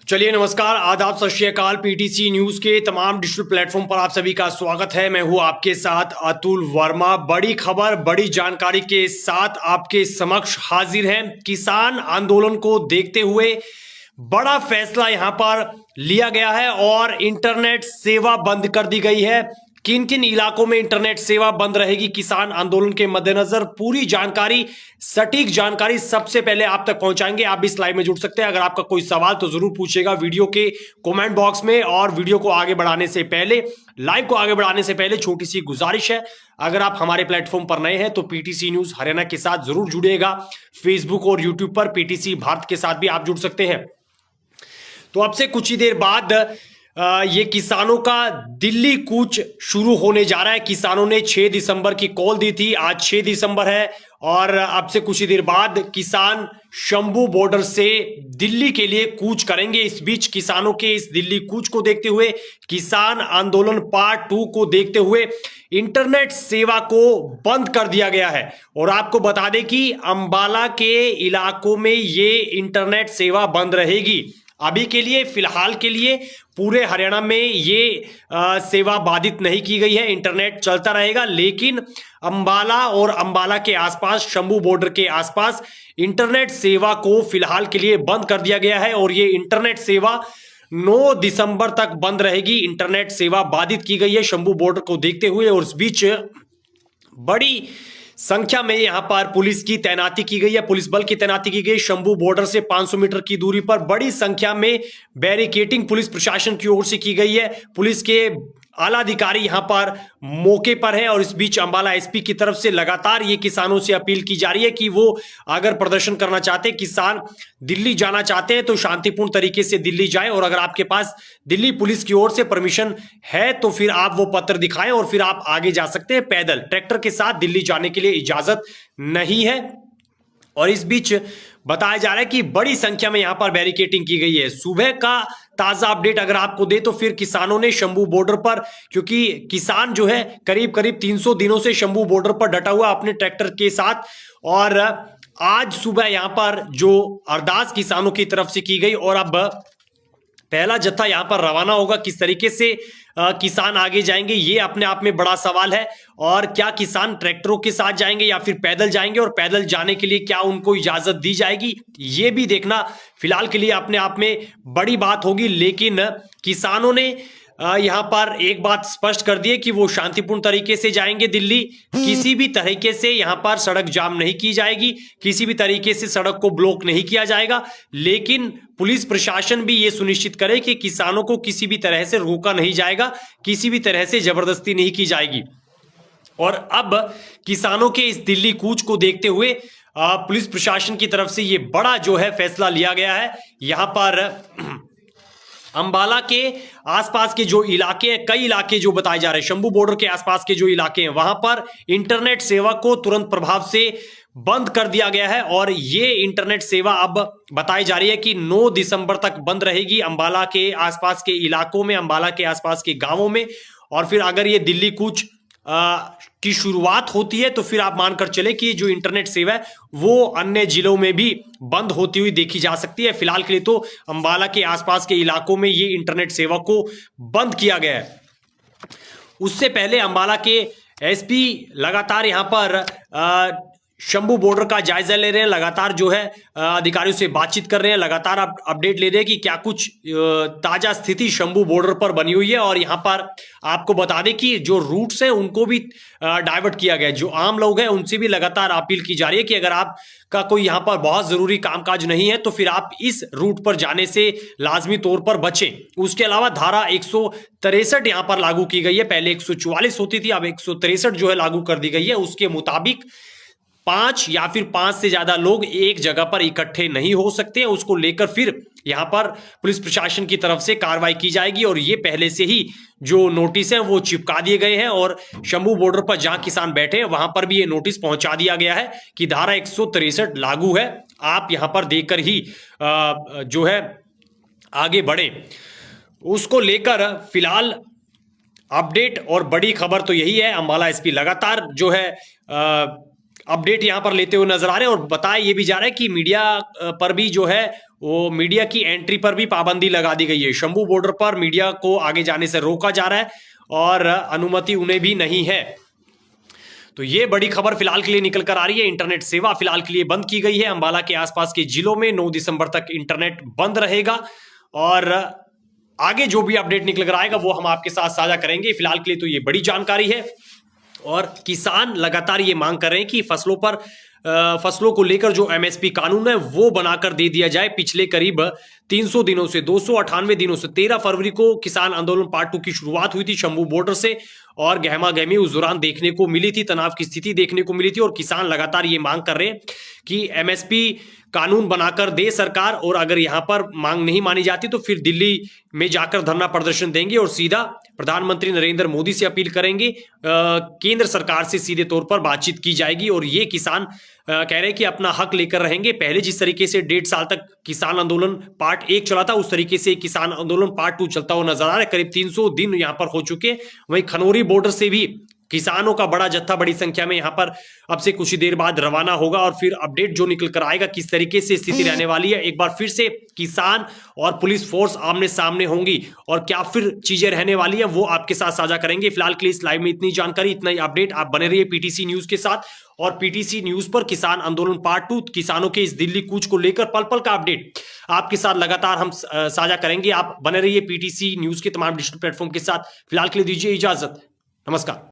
चलिए नमस्कार, आदाब, सत श्री अकाल। पीटीसी न्यूज के तमाम डिजिटल प्लेटफॉर्म पर आप सभी का स्वागत है। मैं हूं आपके साथ अतुल वर्मा। बड़ी खबर, बड़ी जानकारी के साथ आपके समक्ष हाजिर हैं। किसान आंदोलन को देखते हुए बड़ा फैसला यहां पर लिया गया है और इंटरनेट सेवा बंद कर दी गई है। किन किन इलाकों में इंटरनेट सेवा बंद रहेगी किसान आंदोलन के मद्देनजर, पूरी जानकारी, सटीक जानकारी सबसे पहले आप तक पहुंचाएंगे। आप भी लाइव में जुड़ सकते हैं। अगर आपका कोई सवाल तो जरूर पूछेगा वीडियो के कमेंट बॉक्स में। और वीडियो को आगे बढ़ाने से पहले, लाइव को आगे बढ़ाने से पहले छोटी सी गुजारिश है, अगर आप हमारे प्लेटफॉर्म पर नए हैं तो पीटीसी न्यूज हरियाणा के साथ जरूर जुड़िएगा। फेसबुक और यूट्यूब पर पीटीसी भारत के साथ भी आप जुड़ सकते हैं। तो अब से कुछ ही देर बाद ये किसानों का दिल्ली कूच शुरू होने जा रहा है। किसानों ने 6 दिसंबर की कॉल दी थी, आज 6 दिसंबर है और अब से कुछ ही देर बाद किसान शंभू बॉर्डर से दिल्ली के लिए कूच करेंगे। इस बीच किसानों के इस दिल्ली कूच को देखते हुए, किसान आंदोलन पार्ट 2 को देखते हुए इंटरनेट सेवा को बंद कर दिया गया है। और आपको बता दें कि अंबाला के इलाकों में ये इंटरनेट सेवा बंद रहेगी। अभी के लिए, फिलहाल के लिए पूरे हरियाणा में ये सेवा बाधित नहीं की गई है, इंटरनेट चलता रहेगा। लेकिन अंबाला और अंबाला के आसपास, शंभू बॉर्डर के आसपास इंटरनेट सेवा को फिलहाल के लिए बंद कर दिया गया है और ये इंटरनेट सेवा 9 दिसंबर तक बंद रहेगी। इंटरनेट सेवा बाधित की गई है शंभू बॉर्डर को देखते हुए। और इस बीच बड़ी संख्या में यहां पर पुलिस की तैनाती की गई है, पुलिस बल की तैनाती की गई। शंभू बॉर्डर से 500 मीटर की दूरी पर बड़ी संख्या में बैरिकेटिंग पुलिस प्रशासन की ओर से की गई है। पुलिस के आला अधिकारी यहां पर मौके पर है। और इस बीच अंबाला एसपी की तरफ से लगातार ये किसानों से अपील की जा रही है कि वो अगर प्रदर्शन करना चाहते हैं, किसान दिल्ली जाना चाहते हैं तो शांतिपूर्ण तरीके से दिल्ली जाएं। और अगर आपके पास दिल्ली पुलिस की ओर से परमिशन है तो फिर आप वो पत्र दिखाएं और फिर आप आगे जा सकते हैं। पैदल, ट्रैक्टर के साथ दिल्ली जाने के लिए इजाजत नहीं है। और इस बीच बताया जा रहा है कि बड़ी संख्या में यहां पर बैरिकेटिंग की गई है। सुबह का ताजा अपडेट अगर आपको दे तो फिर किसानों ने शंभू बॉर्डर पर, क्योंकि किसान जो है करीब करीब 300 दिनों से शंभू बॉर्डर पर डटा हुआ अपने ट्रैक्टर के साथ, और आज सुबह यहां पर जो अरदास किसानों की तरफ से की गई और अब पहला जत्था यहां पर रवाना होगा। किस तरीके से किसान आगे जाएंगे ये अपने आप में बड़ा सवाल है। और क्या किसान ट्रैक्टरों के साथ जाएंगे या फिर पैदल जाएंगे, और पैदल जाने के लिए क्या उनको इजाजत दी जाएगी, ये भी देखना फिलहाल के लिए अपने आप में बड़ी बात होगी। लेकिन किसानों ने यहां पर एक बात स्पष्ट कर दी है कि वो शांतिपूर्ण तरीके से जाएंगे दिल्ली। किसी भी तरीके से यहां पर सड़क जाम नहीं की जाएगी, किसी भी तरीके से सड़क को ब्लॉक नहीं किया जाएगा। लेकिन पुलिस प्रशासन भी ये सुनिश्चित करे कि किसानों को किसी भी तरह से रोका नहीं जाएगा, किसी भी तरह से जबरदस्ती नहीं की जाएगी। और अब किसानों के इस दिल्ली कूच को देखते हुए पुलिस प्रशासन की तरफ से ये बड़ा जो है फैसला लिया गया है। यहां पर अंबाला के आसपास के जो इलाके हैं, कई इलाके जो बताए जा रहे हैं, शंभू बॉर्डर के आसपास के जो इलाके हैं, वहां पर इंटरनेट सेवा को तुरंत प्रभाव से बंद कर दिया गया है। और ये इंटरनेट सेवा अब बताई जा रही है कि 9 दिसंबर तक बंद रहेगी अंबाला के आसपास के इलाकों में, अंबाला के आसपास के गांवों में। और फिर अगर ये दिल्ली कूच की शुरुआत होती है तो फिर आप मानकर चले कि जो इंटरनेट सेवा है वो अन्य जिलों में भी बंद होती हुई देखी जा सकती है। फिलहाल के लिए तो अंबाला के आसपास के इलाकों में ये इंटरनेट सेवा को बंद किया गया है। उससे पहले अंबाला के एसपी लगातार यहां पर शंभू बॉर्डर का जायजा ले रहे हैं, लगातार जो है अधिकारियों से बातचीत कर रहे हैं, लगातार अपडेट ले रहे हैं कि क्या कुछ ताजा स्थिति शंभू बॉर्डर पर बनी हुई है। और यहां पर आपको बता दें कि जो रूट्स हैं उनको भी डाइवर्ट किया गया है। जो आम लोग हैं उनसे भी लगातार अपील की जा रही है कि अगर आपका कोई यहां पर बहुत जरूरी कामकाज नहीं है तो फिर आप इस रूट पर जाने से लाजमी तौर पर बचें। उसके अलावा धारा 163 यहां पर लागू की गई है। पहले 144 होती थी, अब 163 जो है लागू कर दी गई है। उसके मुताबिक 5 या फिर 5 से ज्यादा लोग एक जगह पर इकट्ठे नहीं हो सकते हैं। उसको लेकर फिर यहां पर पुलिस प्रशासन की तरफ से कार्रवाई की जाएगी। और ये पहले से ही जो नोटिस है वो चिपका दिए गए हैं और शंभू बॉर्डर पर जहां किसान बैठे हैं वहां पर भी ये नोटिस पहुंचा दिया गया है कि धारा 163 लागू है, आप यहां पर देखकर ही जो है आगे बढ़े। उसको लेकर फिलहाल अपडेट और बड़ी खबर तो यही है। अंबाला एसपी लगातार जो है अपडेट यहां पर लेते हुए नजर आ रहे हैं और बताया ये भी जा रहा है कि मीडिया पर भी जो है वो मीडिया की एंट्री पर भी पाबंदी लगा दी गई है। शंभू बॉर्डर पर मीडिया को आगे जाने से रोका जा रहा है और अनुमति उन्हें भी नहीं है। तो ये बड़ी खबर फिलहाल के लिए निकल कर आ रही है। इंटरनेट सेवा फिलहाल के लिए बंद की गई है। अंबाला के आसपास के जिलों में 9 दिसंबर तक इंटरनेट बंद रहेगा और आगे जो भी अपडेट निकल कर आएगा वो हम आपके साथ साझा करेंगे। फिलहाल के लिए तो ये बड़ी जानकारी है और किसान लगातार ये मांग कर रहे हैं कि फसलों को लेकर जो एमएसपी कानून है वो बनाकर दे दिया जाए। पिछले करीब 300 दिनों से 298 दिनों से 13 फरवरी को किसान आंदोलन पार्ट 2 की शुरुआत हुई थी शंभू बॉर्डर से और गहमा गहमी उस दौरान देखने को मिली थी, तनाव की स्थिति देखने को मिली थी और किसान लगातार ये मांग कर रहे हैं कि एमएसपी कानून बनाकर दे सरकार और अगर यहां पर मांग नहीं मानी जाती तो फिर दिल्ली में जाकर धरना प्रदर्शन देंगे और सीधा प्रधानमंत्री नरेंद्र मोदी से अपील करेंगे। केंद्र सरकार से सीधे तौर पर बातचीत की जाएगी और ये किसान कह रहे हैं कि अपना हक लेकर रहेंगे। पहले जिस तरीके से 1.5 साल तक किसान आंदोलन पार्ट 1 चला था उस तरीके से किसान आंदोलन पार्ट 2 चलता हुआ नजर आ रहा है। करीब 300 दिन यहां पर हो चुके। वहीं खनौरी बॉर्डर से भी किसानों का बड़ा जत्था बड़ी संख्या में यहां पर अब से कुछ ही देर बाद रवाना होगा और फिर अपडेट जो निकल कर आएगा किस तरीके से स्थिति रहने वाली है। एक बार फिर से किसान और पुलिस फोर्स आमने सामने होंगी और क्या फिर चीजें रहने वाली है वो आपके साथ साझा करेंगे। फिलहाल के लिए इस लाइव में इतनी जानकारी, इतना ही अपडेट। आप बने रहिए पीटीसी न्यूज के साथ और पीटीसी न्यूज पर किसान आंदोलन पार्ट 2 किसानों के इस दिल्ली कूच को लेकर पल पल का अपडेट आपके साथ लगातार हम साझा करेंगे। आप बने रहिए पीटीसी न्यूज के तमाम डिजिटल प्लेटफॉर्म के साथ। फिलहाल के लिए दीजिए इजाजत। नमस्कार।